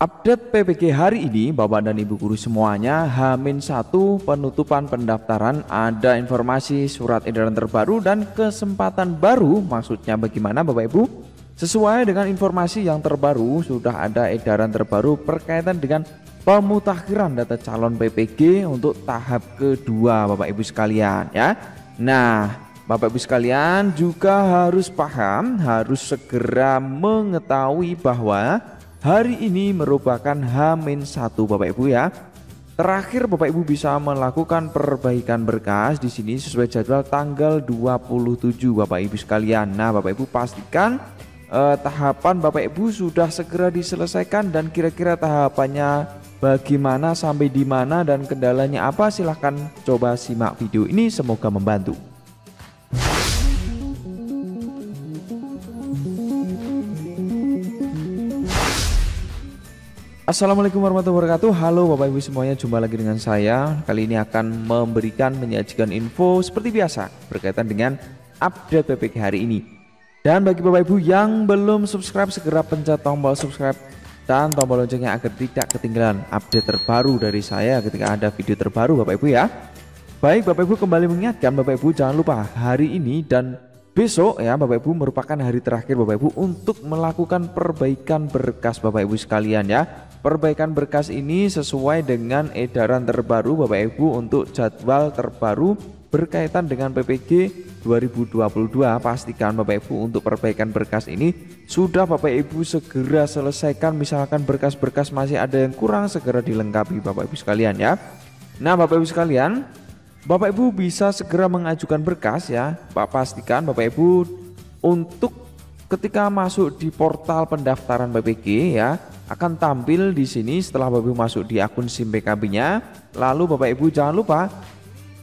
Update PPG hari ini Bapak dan Ibu guru semuanya, H-1 penutupan pendaftaran, ada informasi surat edaran terbaru dan kesempatan baru. Maksudnya bagaimana Bapak Ibu? Sesuai dengan informasi yang terbaru, sudah ada edaran terbaru berkaitan dengan pemutakhiran data calon PPG untuk tahap kedua Bapak Ibu sekalian ya. Nah, Bapak Ibu sekalian juga harus paham, harus segera mengetahui bahwa hari ini merupakan H-1 Bapak Ibu ya. Terakhir Bapak Ibu bisa melakukan perbaikan berkas di sini sesuai jadwal tanggal 27 Bapak Ibu sekalian. Nah, Bapak Ibu pastikan tahapan Bapak Ibu sudah segera diselesaikan, dan kira-kira tahapannya bagaimana, sampai di mana, dan kendalanya apa, silahkan coba simak video ini, semoga membantu. Assalamualaikum warahmatullahi wabarakatuh. Halo Bapak Ibu semuanya, jumpa lagi dengan saya. Kali ini akan menyajikan info seperti biasa berkaitan dengan update PPG hari ini. Dan bagi Bapak Ibu yang belum subscribe, segera pencet tombol subscribe dan tombol loncengnya agar tidak ketinggalan update terbaru dari saya ketika ada video terbaru Bapak Ibu ya. Baik Bapak Ibu, kembali mengingatkan Bapak Ibu, jangan lupa hari ini dan besok ya Bapak Ibu merupakan hari terakhir Bapak Ibu untuk melakukan perbaikan berkas Bapak Ibu sekalian ya. Perbaikan berkas ini sesuai dengan edaran terbaru Bapak Ibu untuk jadwal terbaru berkaitan dengan PPG 2022. Pastikan Bapak Ibu untuk perbaikan berkas ini sudah Bapak Ibu segera selesaikan. Misalkan berkas-berkas masih ada yang kurang, segera dilengkapi Bapak Ibu sekalian ya. Nah Bapak Ibu sekalian, Bapak Ibu bisa segera mengajukan berkas ya. Pastikan Bapak Ibu untuk ketika masuk di portal pendaftaran PPG ya, akan tampil di sini setelah Bapak Ibu masuk di akun SIM PKB-nya. Lalu Bapak Ibu jangan lupa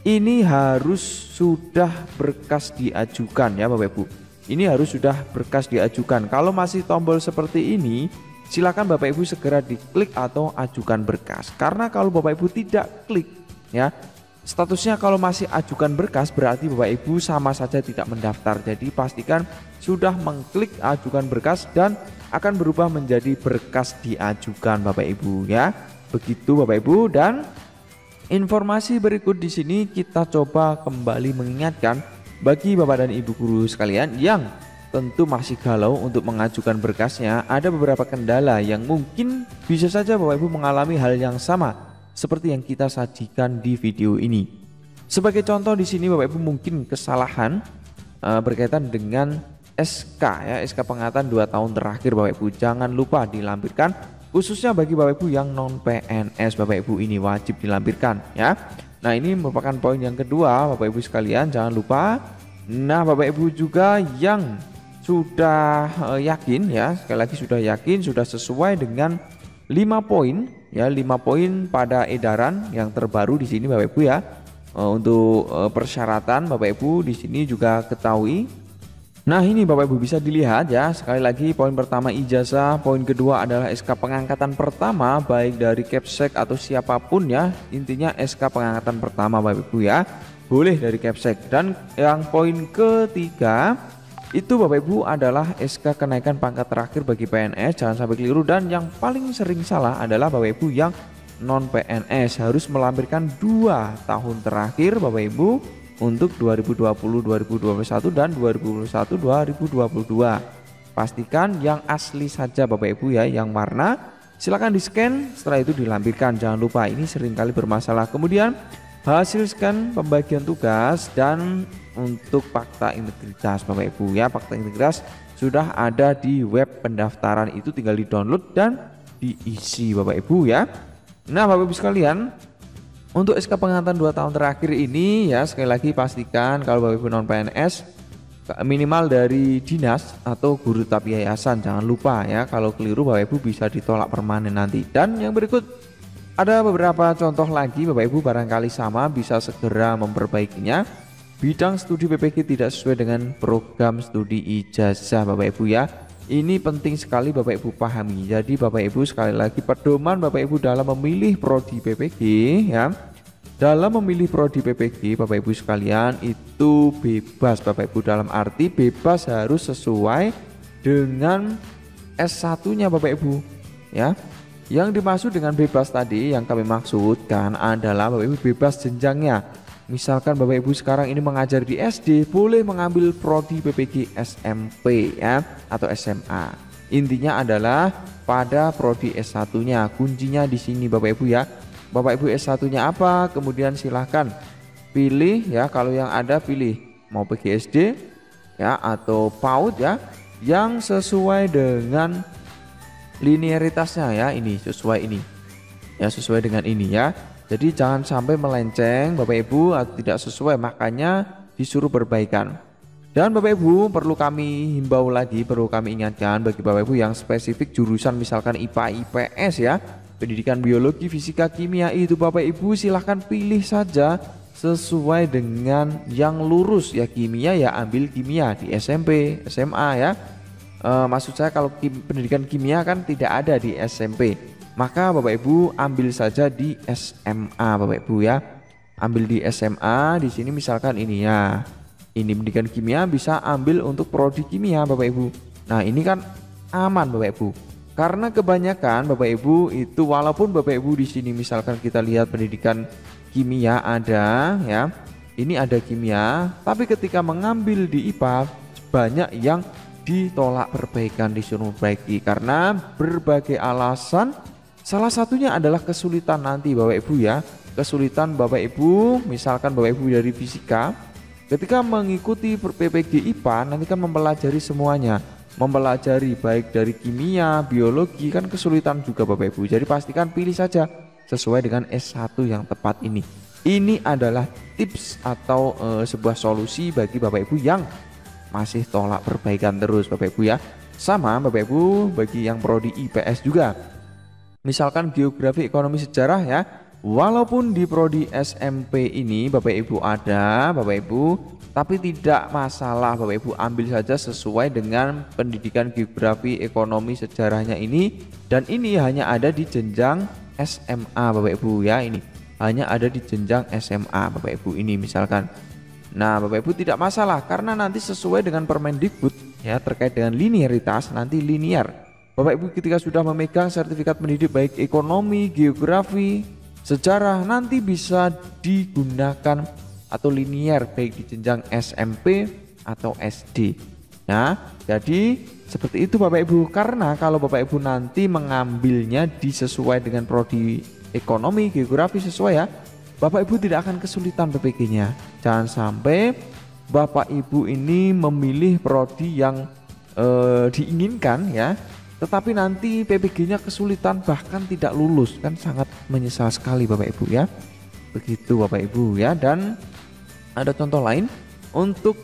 ini harus sudah berkas diajukan ya Bapak Ibu. Ini harus sudah berkas diajukan. Kalau masih tombol seperti ini, silakan Bapak Ibu segera diklik atau ajukan berkas. Karena kalau Bapak Ibu tidak klik ya, statusnya kalau masih ajukan berkas berarti Bapak Ibu sama saja tidak mendaftar. Jadi pastikan sudah mengklik ajukan berkas dan akan berubah menjadi berkas diajukan Bapak Ibu ya. Begitu Bapak Ibu. Dan informasi berikut di sini kita coba kembali mengingatkan bagi Bapak dan Ibu guru sekalian yang tentu masih galau untuk mengajukan berkasnya. Ada beberapa kendala yang mungkin bisa saja Bapak Ibu mengalami hal yang sama seperti yang kita sajikan di video ini. Sebagai contoh di sini Bapak Ibu mungkin kesalahan berkaitan dengan SK ya, SK pengangkatan 2 tahun terakhir Bapak Ibu. Jangan lupa dilampirkan, khususnya bagi Bapak Ibu yang non PNS Bapak Ibu, ini wajib dilampirkan ya. Nah, ini merupakan poin yang kedua Bapak Ibu sekalian, jangan lupa. Nah, Bapak Ibu juga yang sudah yakin ya, sekali lagi sudah yakin, sudah sesuai dengan 5 poin ya, 5 poin pada edaran yang terbaru di sini Bapak Ibu ya. Untuk persyaratan Bapak Ibu di sini juga ketahui. Nah, ini Bapak Ibu bisa dilihat ya, sekali lagi poin pertama ijazah, poin kedua adalah SK pengangkatan pertama baik dari Kepsek atau siapapun ya, intinya SK pengangkatan pertama Bapak Ibu ya, boleh dari Kepsek. Dan yang poin ketiga itu Bapak Ibu adalah SK kenaikan pangkat terakhir bagi PNS, jangan sampai keliru. Dan yang paling sering salah adalah Bapak Ibu yang non PNS harus melampirkan 2 tahun terakhir Bapak Ibu untuk 2020, 2021 dan 2021, 2022. Pastikan yang asli saja Bapak Ibu ya, yang warna silakan di scan, setelah itu dilampirkan. Jangan lupa, ini seringkali bermasalah. Kemudian hasil scan pembagian tugas dan untuk fakta integritas Bapak Ibu ya, fakta integritas sudah ada di web pendaftaran, itu tinggal di download dan diisi Bapak Ibu ya. Nah Bapak Ibu sekalian, untuk SK pengangkatan 2 tahun terakhir ini ya, sekali lagi pastikan kalau Bapak Ibu non PNS minimal dari dinas atau guru tapi yayasan. Jangan lupa ya, kalau keliru Bapak Ibu bisa ditolak permanen nanti. Dan yang berikut ada beberapa contoh lagi Bapak Ibu, barangkali sama, bisa segera memperbaikinya. Bidang studi PPG tidak sesuai dengan program studi ijazah Bapak Ibu ya. Ini penting sekali Bapak Ibu pahami. Jadi Bapak Ibu sekali lagi, pedoman Bapak Ibu dalam memilih prodi PPG ya. Dalam memilih prodi PPG Bapak Ibu sekalian itu bebas Bapak Ibu, dalam arti bebas harus sesuai dengan S1-nya Bapak Ibu ya. Yang dimaksud dengan bebas tadi yang kami maksudkan adalah Bapak Ibu bebas jenjangnya. Misalkan Bapak Ibu sekarang ini mengajar di SD, boleh mengambil prodi PPG SMP ya atau SMA. Intinya adalah pada prodi S1-nya. Kuncinya di sini Bapak Ibu ya. Bapak Ibu S1-nya apa? Kemudian silahkan pilih ya, kalau yang ada pilih mau PGSD ya atau PAUD ya yang sesuai dengan linearitasnya ya, ini sesuai ini ya, sesuai dengan ini ya. Jadi jangan sampai melenceng Bapak Ibu atau tidak sesuai, makanya disuruh perbaikan. Dan Bapak Ibu perlu kami himbau lagi, perlu kami ingatkan bagi Bapak Ibu yang spesifik jurusan misalkan IPA IPS ya, pendidikan biologi, fisika, kimia, itu Bapak Ibu silahkan pilih saja sesuai dengan yang lurus ya. Kimia ya ambil kimia di SMP, SMA ya. Maksud saya kalau pendidikan kimia kan tidak ada di SMP, maka Bapak Ibu ambil saja di SMA Bapak Ibu ya. Ambil di SMA di sini misalkan ini ya. Ini pendidikan kimia bisa ambil untuk prodi kimia Bapak Ibu. Nah, ini kan aman Bapak Ibu. Karena kebanyakan Bapak Ibu itu walaupun Bapak Ibu di sini misalkan kita lihat pendidikan kimia ada ya. Ini ada kimia, tapi ketika mengambil di IPA banyak yang ditolak perbaikan, disuruh perbaiki karena berbagai alasan. Salah satunya adalah kesulitan nanti Bapak Ibu ya. Kesulitan Bapak Ibu, misalkan Bapak Ibu dari fisika, ketika mengikuti PPG IPA nanti kan mempelajari semuanya, mempelajari baik dari kimia, biologi, kan kesulitan juga Bapak Ibu. Jadi pastikan pilih saja sesuai dengan S1 yang tepat ini. Ini adalah tips atau sebuah solusi bagi Bapak Ibu yang masih tolak perbaikan terus Bapak Ibu ya. Sama Bapak Ibu bagi yang prodi IPS juga. Misalkan geografi, ekonomi, sejarah ya. Walaupun di prodi SMP ini Bapak Ibu ada Bapak Ibu, tapi tidak masalah Bapak Ibu, ambil saja sesuai dengan pendidikan geografi, ekonomi, sejarahnya ini. Dan ini hanya ada di jenjang SMA Bapak Ibu ya, ini hanya ada di jenjang SMA Bapak Ibu ini misalkan. Nah Bapak Ibu tidak masalah karena nanti sesuai dengan Permendikbud ya terkait dengan linearitas, nanti linear. Bapak Ibu ketika sudah memegang sertifikat pendidik baik ekonomi, geografi, sejarah, nanti bisa digunakan atau linear baik di jenjang SMP atau SD. Nah jadi seperti itu Bapak Ibu, karena kalau Bapak Ibu nanti mengambilnya disesuai dengan prodi ekonomi, geografi sesuai ya, Bapak Ibu tidak akan kesulitan PPG-nya. Jangan sampai Bapak Ibu ini memilih prodi yang diinginkan ya, tetapi nanti PPG-nya kesulitan bahkan tidak lulus, kan sangat menyesal sekali Bapak Ibu ya. Begitu Bapak Ibu ya. Dan ada contoh lain untuk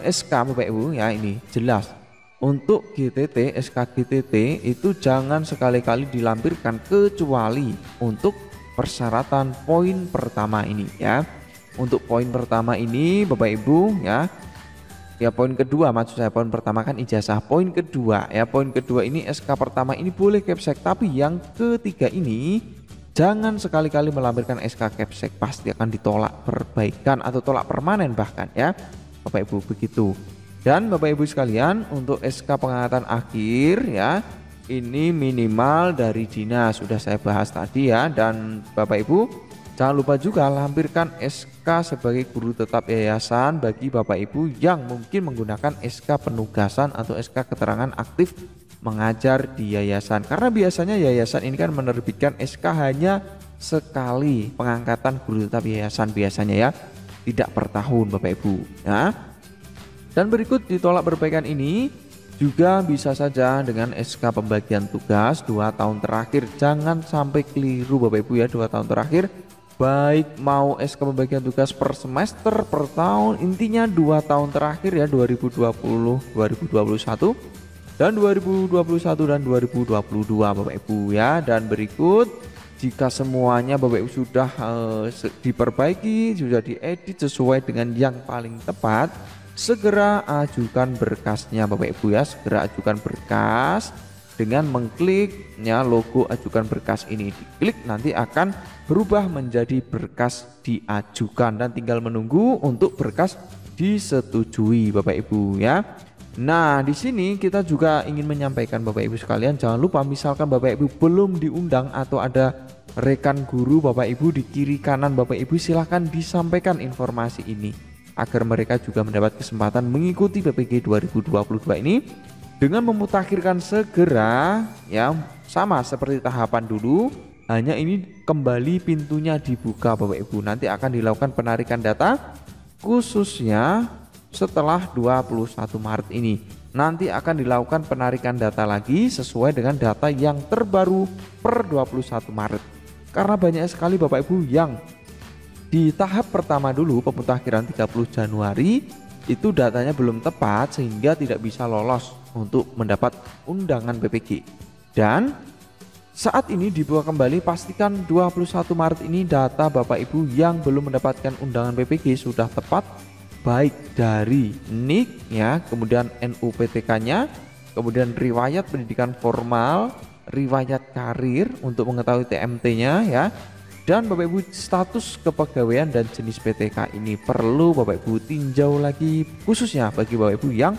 SK Bapak Ibu ya, ini jelas. Untuk GTT, SK GTT itu jangan sekali-kali dilampirkan kecuali untuk persyaratan poin pertama ini ya. Untuk poin pertama ini Bapak Ibu ya, poin kedua maksud saya, poin pertama kan ijazah, poin kedua ya, poin kedua ini SK pertama ini boleh capsek, tapi yang ketiga ini jangan sekali-kali melampirkan SK capsek, pasti akan ditolak perbaikan atau tolak permanen bahkan ya Bapak Ibu, begitu. Dan Bapak Ibu sekalian, untuk SK pengangkatan akhir ya, ini minimal dari dinas, sudah saya bahas tadi ya. Dan Bapak Ibu jangan lupa juga lampirkan SK sebagai guru tetap yayasan bagi Bapak Ibu yang mungkin menggunakan SK penugasan atau SK keterangan aktif mengajar di yayasan. Karena biasanya yayasan ini kan menerbitkan SK hanya sekali pengangkatan guru tetap yayasan biasanya ya, tidak per tahun Bapak Ibu ya. Dan berikut ditolak perbaikan ini juga bisa saja dengan SK pembagian tugas 2 tahun terakhir. Jangan sampai keliru Bapak Ibu ya, 2 tahun terakhir. Baik mau SK pembagian tugas per semester, per tahun, intinya 2 tahun terakhir ya, 2020, 2021 dan 2021 dan 2022 Bapak Ibu ya. Dan berikut jika semuanya Bapak Ibu sudah diperbaiki, sudah diedit sesuai dengan yang paling tepat, segera ajukan berkasnya Bapak Ibu ya. Segera ajukan berkas dengan mengkliknya logo ajukan berkas ini. Diklik nanti akan berubah menjadi berkas diajukan dan tinggal menunggu untuk berkas disetujui Bapak Ibu ya. Nah, di sini kita juga ingin menyampaikan Bapak Ibu sekalian, jangan lupa misalkan Bapak Ibu belum diundang atau ada rekan guru Bapak Ibu di kiri kanan Bapak Ibu, silahkan disampaikan informasi ini agar mereka juga mendapat kesempatan mengikuti PPG 2022 ini dengan memutakhirkan segera ya, sama seperti tahapan dulu, hanya ini kembali pintunya dibuka Bapak Ibu. Nanti akan dilakukan penarikan data khususnya setelah 21 Maret ini. Nanti akan dilakukan penarikan data lagi sesuai dengan data yang terbaru per 21 Maret. Karena banyak sekali Bapak Ibu yang di tahap pertama dulu pemutakhiran 30 Januari itu datanya belum tepat sehingga tidak bisa lolos untuk mendapat undangan PPG. Dan saat ini dibuka kembali, pastikan 21 Maret ini data Bapak Ibu yang belum mendapatkan undangan PPG sudah tepat, baik dari NIK ya, kemudian NUPTK-nya, kemudian riwayat pendidikan formal, riwayat karir untuk mengetahui TMT-nya ya, dan Bapak Ibu status kepegawaian dan jenis PTK ini perlu Bapak Ibu tinjau lagi khususnya bagi Bapak Ibu yang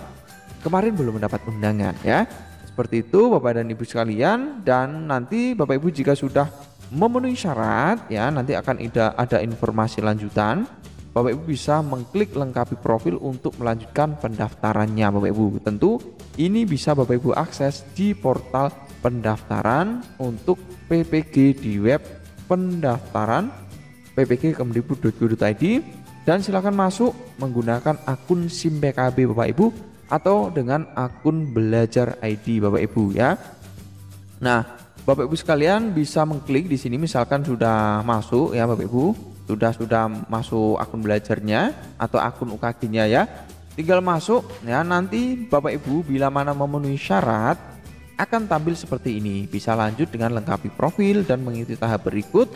kemarin belum mendapat undangan ya. Seperti itu Bapak dan Ibu sekalian, dan nanti Bapak Ibu jika sudah memenuhi syarat ya, nanti akan ada informasi lanjutan. Bapak Ibu bisa mengklik lengkapi profil untuk melanjutkan pendaftarannya Bapak Ibu. Tentu ini bisa Bapak Ibu akses di portal pendaftaran untuk PPG di web pendaftaran ppg.kemdikbud.go.id, dan silakan masuk menggunakan akun SIM PKB Bapak Ibu atau dengan akun Belajar ID Bapak Ibu ya. Nah, Bapak Ibu sekalian bisa mengklik di sini misalkan sudah masuk ya Bapak Ibu, sudah masuk akun belajarnya atau akun UKG-nya ya, tinggal masuk ya. Nanti Bapak Ibu bila mana memenuhi syarat akan tampil seperti ini, bisa lanjut dengan lengkapi profil dan mengikuti tahap berikut.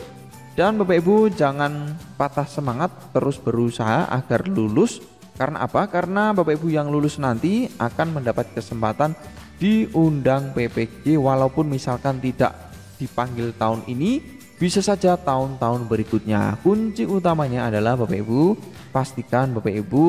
Dan Bapak Ibu jangan patah semangat, terus berusaha agar lulus. Karena apa? Karena Bapak Ibu yang lulus nanti akan mendapat kesempatan diundang PPG, walaupun misalkan tidak dipanggil tahun ini, bisa saja tahun-tahun berikutnya. Kunci utamanya adalah Bapak Ibu pastikan Bapak Ibu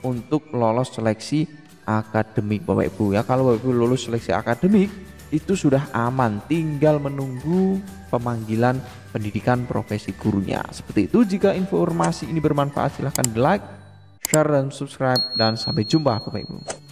untuk lolos seleksi akademik Bapak Ibu ya. Kalau Bapak Ibu lulus seleksi akademik itu sudah aman, tinggal menunggu pemanggilan pendidikan profesi gurunya. Seperti itu. Jika informasi ini bermanfaat silahkan di like, share dan subscribe, dan sampai jumpa Bapak Ibu.